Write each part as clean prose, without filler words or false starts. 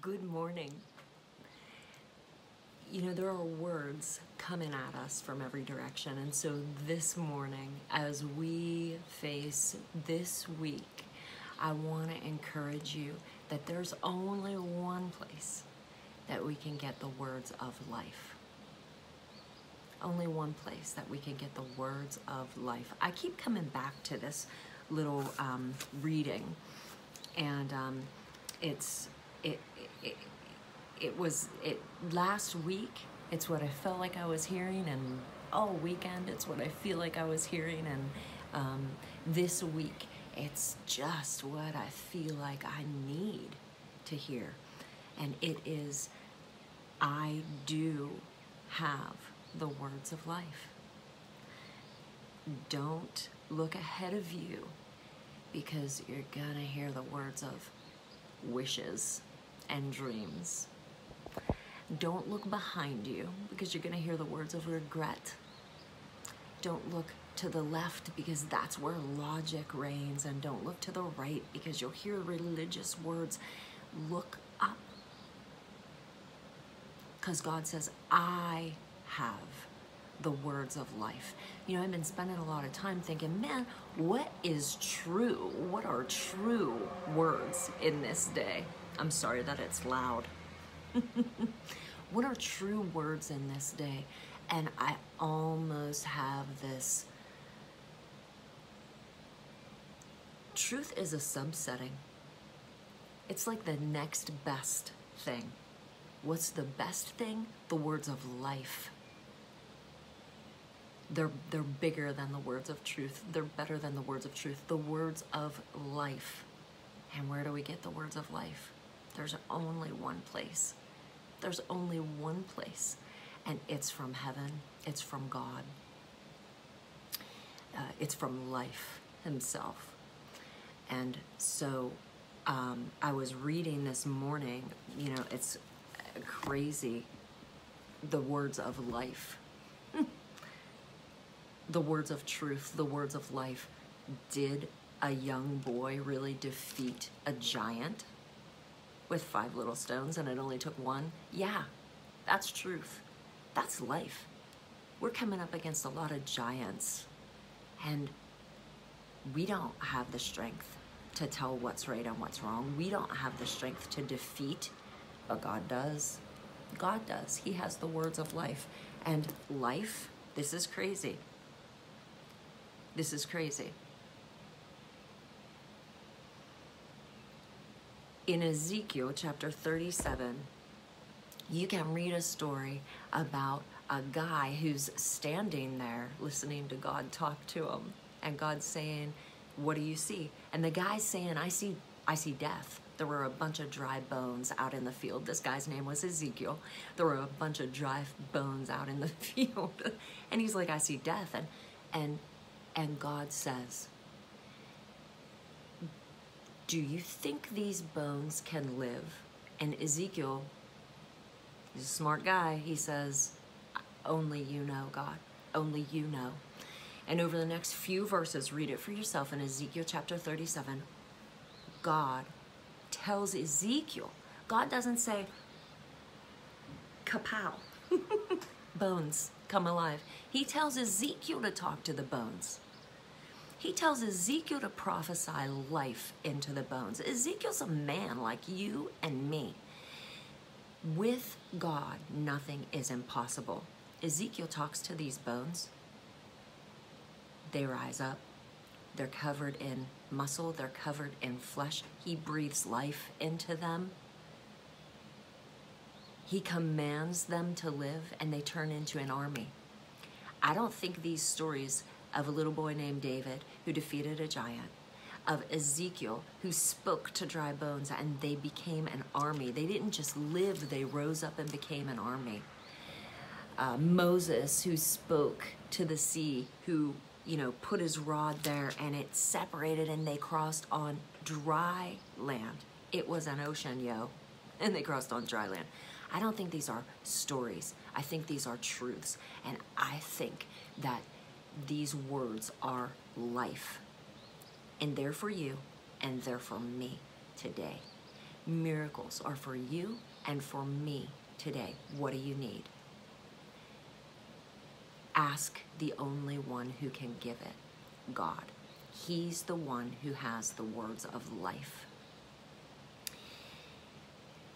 Good morning. You know, there are words coming at us from every direction. And so this morning, as we face this week, I want to encourage you that there's only one place that we can get the words of life. Only one place that we can get the words of life. I keep coming back to this little reading, and it was last week. It's what I felt like I was hearing, and all weekend it's what I feel like I was hearing, and this week it's just what I feel like I need to hear, and it is, I do have the words of life. Don't look ahead of you, because you're gonna hear the words of wishes and dreams. Don't look behind you, because you're gonna hear the words of regret. Don't look to the left, because that's where logic reigns, and don't look to the right, because you'll hear religious words. Look up, because God says, I have the words of life. You know, I've been spending a lot of time thinking, man, what is true? What are true words in this day? I'm sorry that it's loud. What are true words in this day? And I almost have this. Truth is a subsetting. It's like the next best thing. What's the best thing? The words of life. They're bigger than the words of truth. They're better than the words of truth. The words of life. And where do we get the words of life? There's only one place. There's only one place. And it's from heaven. It's from God. It's from life himself. And so I was reading this morning, you know, it's crazy, the words of life. The words of truth, the words of life. Did a young boy really defeat a giant with 5 little stones and it only took 1? Yeah, that's truth. That's life. We're coming up against a lot of giants, and we don't have the strength to tell what's right and what's wrong. We don't have the strength to defeat, but God does. God does. He has the words of life. And life, this is crazy. This is crazy. In Ezekiel chapter 37, you can read a story about a guy who's standing there listening to God talk to him. And God's saying, what do you see? And the guy's saying, I see death. There were a bunch of dry bones out in the field. This guy's name was Ezekiel. There were a bunch of dry bones out in the field. And he's like, I see death. And God says, do you think these bones can live? And Ezekiel, he's a smart guy. He says, only you know, God. Only you know. And over the next few verses, read it for yourself in Ezekiel chapter 37, God tells Ezekiel, God doesn't say, kapow, bones come alive. He tells Ezekiel to talk to the bones. He tells Ezekiel to prophesy life into the bones. Ezekiel's a man like you and me. With God, nothing is impossible. Ezekiel talks to these bones. They rise up. They're covered in muscle. They're covered in flesh. He breathes life into them. He commands them to live, and they turn into an army. I don't think these stories of a little boy named David who defeated a giant, of Ezekiel who spoke to dry bones and they became an army. They didn't just live, they rose up and became an army. Moses who spoke to the sea, who, you know, put his rod there and it separated and they crossed on dry land. It was an ocean, yo, and they crossed on dry land. I don't think these are stories. I think these are truths. And I think that these words are life. And they're for you, and they're for me today. Miracles are for you and for me today. What do you need? Ask the only one who can give it, God. He's the one who has the words of life.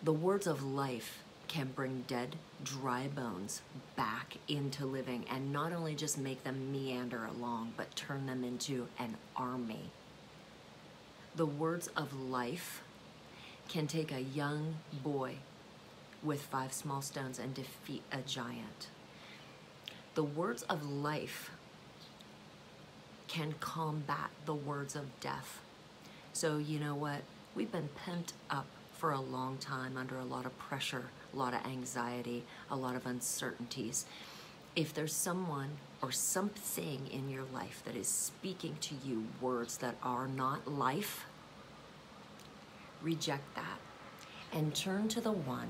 The words of life can bring dead, dry bones back into living, and not only just make them meander along, but turn them into an army. The words of life can take a young boy with 5 small stones and defeat a giant. The words of life can combat the words of death. So you know what? We've been pent up for a long time under a lot of pressure, a lot of anxiety, a lot of uncertainties. If there's someone or something in your life that is speaking to you words that are not life, reject that and turn to the one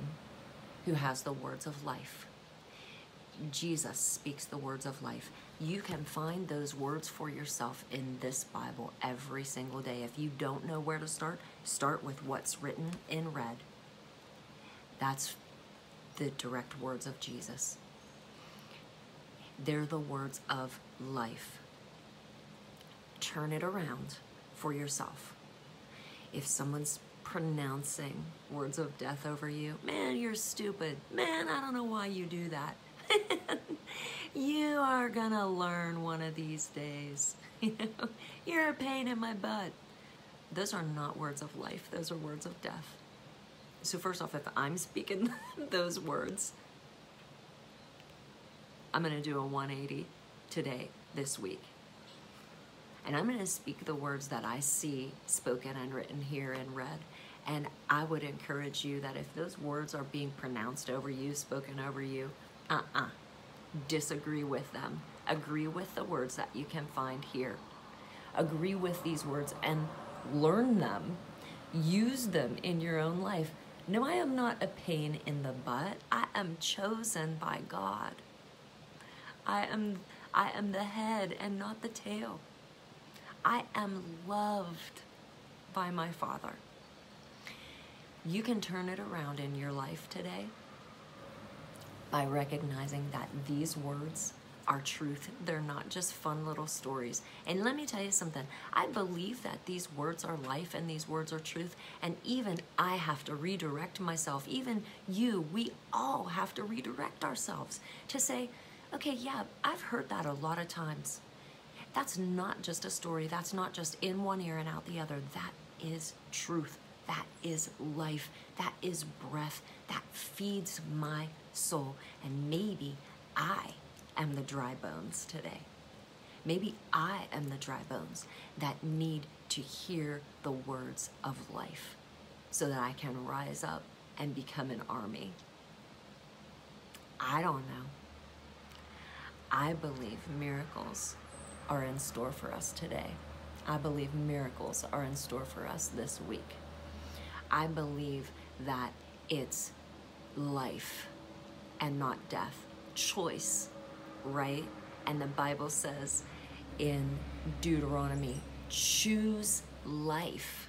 who has the words of life. Jesus speaks the words of life. You can find those words for yourself in this Bible every single day. If you don't know where to start, start with what's written in red. That's the direct words of Jesus. They're the words of life. Turn it around for yourself. If someone's pronouncing words of death over you, man, you're stupid. Man, I don't know why you do that. You are gonna learn one of these days. You're a pain in my butt. Those are not words of life. Those are words of death. So first off, if I'm speaking those words, I'm gonna do a 180 today, this week. And I'm gonna speak the words that I see spoken and written here in red. And I would encourage you that if those words are being pronounced over you, spoken over you, disagree with them. Agree with the words that you can find here. Agree with these words and learn them. Use them in your own life. No, I am not a pain in the butt. I am chosen by God. I am the head and not the tail. I am loved by my Father. You can turn it around in your life today by recognizing that these words are truth. They're not just fun little stories. And let me tell you something. I believe that these words are life and these words are truth. And even I have to redirect myself. Even you, we all have to redirect ourselves to say, okay, yeah, I've heard that a lot of times. That's not just a story. That's not just in one ear and out the other. That is truth. That is life. That is breath. That feeds my soul. And maybe I am the dry bones today. Maybe I am the dry bones that need to hear the words of life so that I can rise up and become an army. I don't know. I believe miracles are in store for us today. I believe miracles are in store for us this week. I believe that it's life and not death. Choice, right? And the Bible says in Deuteronomy, choose life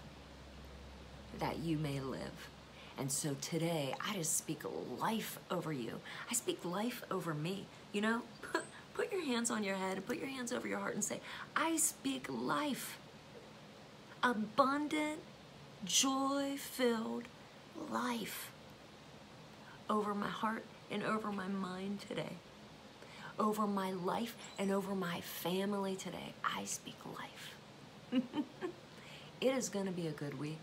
that you may live. And so today, I just speak life over you. I speak life over me. You know, put your hands on your head and put your hands over your heart and say, I speak life. Abundant, joy-filled life over my heart and over my mind today. Over my life and over my family today. I speak life. It is going to be a good week.